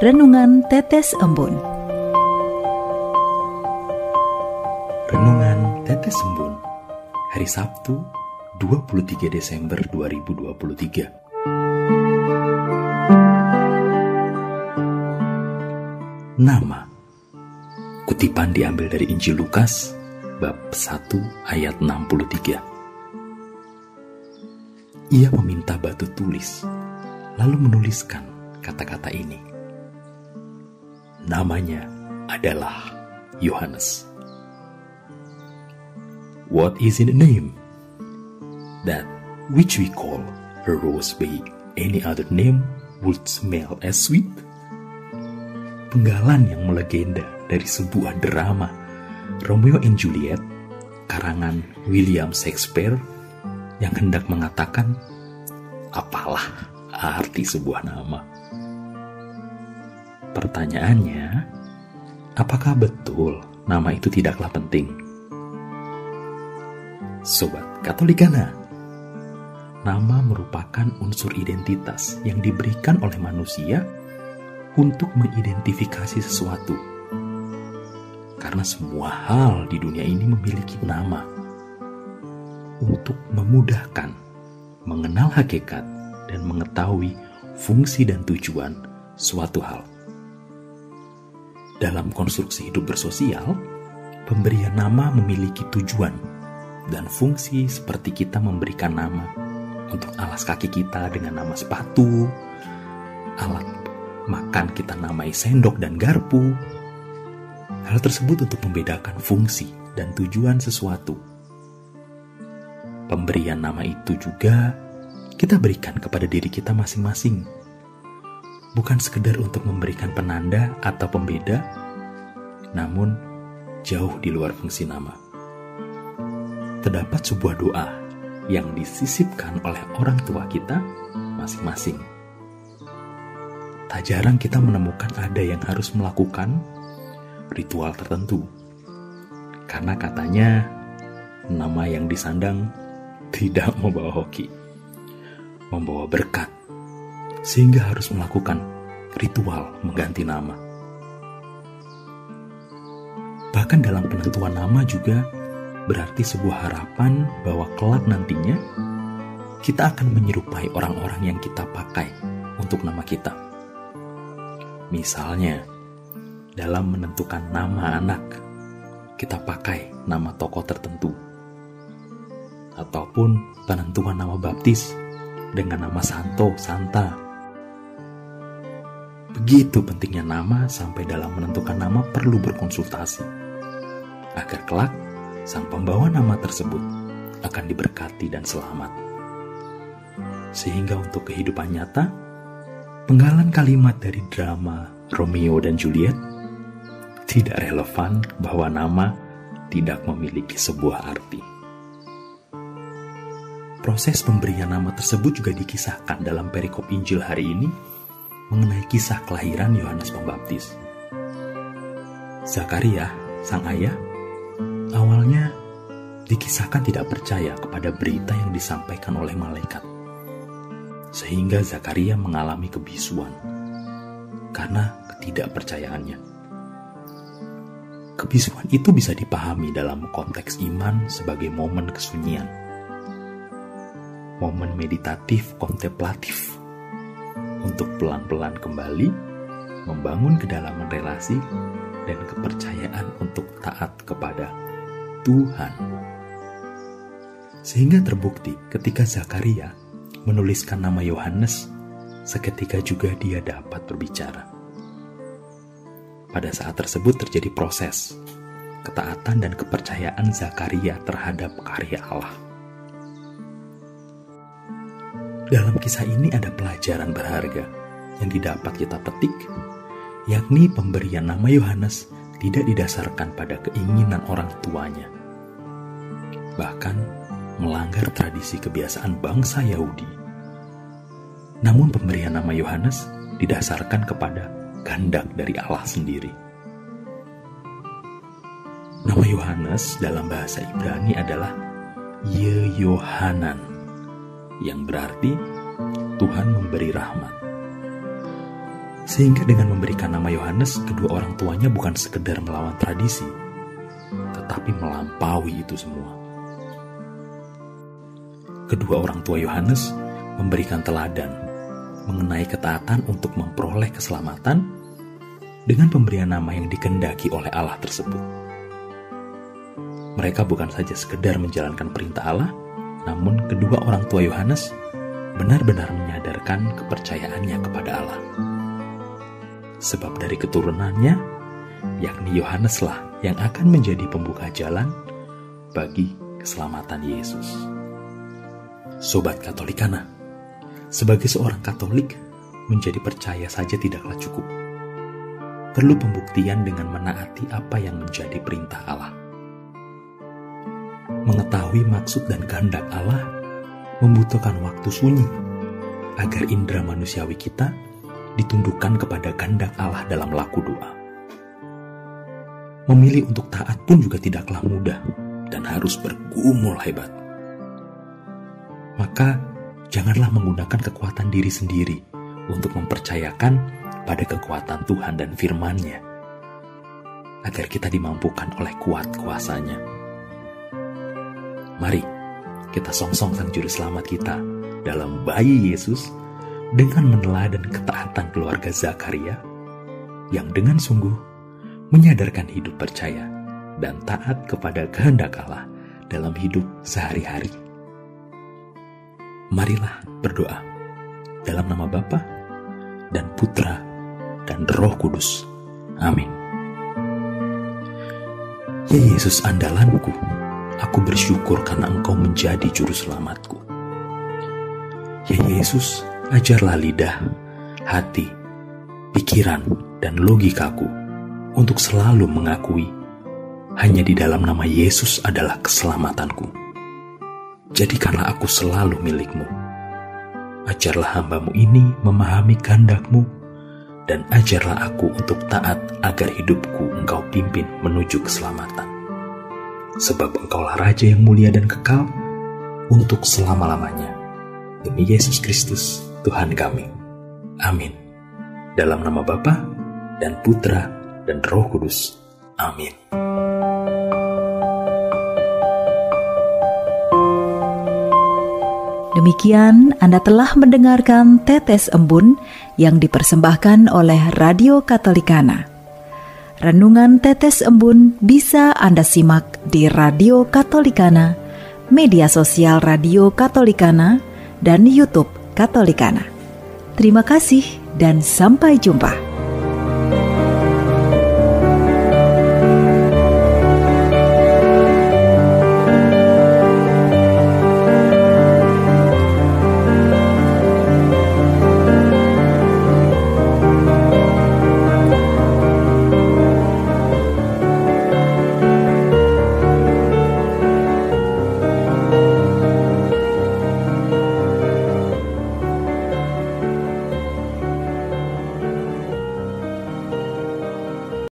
Renungan Tetes Embun. Renungan Tetes Embun, hari Sabtu, 23 Desember 2023. Nama. Kutipan diambil dari Injil Lukas, bab 1 ayat 63. Ia meminta batu tulis, lalu menuliskan kata-kata ini. Namanya adalah Yohanes. What is in a name? That which we call a rose by any other name would smell as sweet. Penggalan yang melegenda dari sebuah drama Romeo and Juliet karangan William Shakespeare yang hendak mengatakan apalah arti sebuah nama. Pertanyaannya, apakah betul nama itu tidaklah penting? Sobat Katolikana, nama merupakan unsur identitas yang diberikan oleh manusia untuk mengidentifikasi sesuatu. Karena semua hal di dunia ini memiliki nama untuk memudahkan mengenal hakikat dan mengetahui fungsi dan tujuan suatu hal. Dalam konstruksi hidup bersosial, pemberian nama memiliki tujuan dan fungsi seperti kita memberikan nama untuk alas kaki kita dengan nama sepatu, alat makan kita namai sendok dan garpu. Hal tersebut untuk membedakan fungsi dan tujuan sesuatu. Pemberian nama itu juga kita berikan kepada diri kita masing-masing. Bukan sekedar untuk memberikan penanda atau pembeda, namun jauh di luar fungsi nama. Terdapat sebuah doa yang disisipkan oleh orang tua kita masing-masing. Tak jarang kita menemukan ada yang harus melakukan ritual tertentu. Karena katanya nama yang disandang tidak membawa hoki, membawa berkat, sehingga harus melakukan ritual mengganti nama. Bahkan dalam penentuan nama juga berarti sebuah harapan bahwa kelak nantinya kita akan menyerupai orang-orang yang kita pakai untuk nama kita. Misalnya, dalam menentukan nama anak, kita pakai nama tokoh tertentu. Ataupun penentuan nama baptis dengan nama Santo, Santa. Begitu pentingnya nama sampai dalam menentukan nama perlu berkonsultasi, agar kelak sang pembawa nama tersebut akan diberkati dan selamat. Sehingga untuk kehidupan nyata, penggalan kalimat dari drama Romeo dan Juliet tidak relevan bahwa nama tidak memiliki sebuah arti. Proses pemberian nama tersebut juga dikisahkan dalam perikop Injil hari ini mengenai kisah kelahiran Yohanes Pembaptis. Zakaria, sang ayah, awalnya dikisahkan tidak percaya kepada berita yang disampaikan oleh malaikat. Sehingga Zakaria mengalami kebisuan karena ketidakpercayaannya. Kebisuan itu bisa dipahami dalam konteks iman sebagai momen kesunyian, momen meditatif kontemplatif untuk pelan-pelan kembali membangun kedalaman relasi dan kepercayaan untuk taat kepada Tuhan. Sehingga terbukti ketika Zakaria menuliskan nama Yohanes, seketika juga dia dapat berbicara. Pada saat tersebut terjadi proses ketaatan dan kepercayaan Zakaria terhadap karya Allah. Dalam kisah ini ada pelajaran berharga yang didapat kita petik, yakni pemberian nama Yohanes tidak didasarkan pada keinginan orang tuanya, bahkan melanggar tradisi kebiasaan bangsa Yahudi. Namun pemberian nama Yohanes didasarkan kepada kehendak dari Allah sendiri. Nama Yohanes dalam bahasa Ibrani adalah Yehohanan, yang berarti Tuhan memberi rahmat. Sehingga dengan memberikan nama Yohanes, kedua orang tuanya bukan sekedar melawan tradisi, tetapi melampaui itu semua. Kedua orang tua Yohanes memberikan teladan mengenai ketaatan untuk memperoleh keselamatan dengan pemberian nama yang dikehendaki oleh Allah tersebut. Mereka bukan saja sekedar menjalankan perintah Allah, namun kedua orang tua Yohanes benar-benar menyadarkan kepercayaannya kepada Allah. Sebab dari keturunannya, yakni Yohaneslah yang akan menjadi pembuka jalan bagi keselamatan Yesus. Sobat Katolikana, sebagai seorang Katolik, menjadi percaya saja tidaklah cukup. Perlu pembuktian dengan menaati apa yang menjadi perintah Allah. Mengetahui maksud dan kehendak Allah membutuhkan waktu sunyi, agar indera manusiawi kita ditundukkan kepada kehendak Allah dalam laku doa. Memilih untuk taat pun juga tidaklah mudah dan harus bergumul hebat. Maka janganlah menggunakan kekuatan diri sendiri untuk mempercayakan pada kekuatan Tuhan dan firman-Nya, agar kita dimampukan oleh kuat kuasa-Nya. Mari kita songsong Sang Juru Selamat kita dalam bayi Yesus dengan meneladan ketaatan keluarga Zakaria yang dengan sungguh menyadarkan hidup percaya dan taat kepada kehendak Allah dalam hidup sehari-hari. Marilah berdoa dalam nama Bapa dan Putra dan Roh Kudus. Amin. Ya Yesus andalanku, aku bersyukur karena Engkau menjadi juru selamatku. Ya Yesus, ajarlah lidah, hati, pikiran, dan logikaku untuk selalu mengakui hanya di dalam nama Yesus adalah keselamatanku. Jadikanlah aku selalu milik-Mu. Ajarlah hamba-Mu ini memahami kehendak-Mu, dan ajarlah aku untuk taat agar hidupku Engkau pimpin menuju keselamatan. Sebab Engkaulah Raja yang mulia dan kekal untuk selama-lamanya. Demi Yesus Kristus, Tuhan kami. Amin. Dalam nama Bapa dan Putra dan Roh Kudus. Amin. Demikian Anda telah mendengarkan Tetes Embun yang dipersembahkan oleh Radio Katolikana. Renungan Tetes Embun bisa Anda simak di Radio Katolikana, media sosial Radio Katolikana, dan YouTube Katolikana. Terima kasih dan sampai jumpa.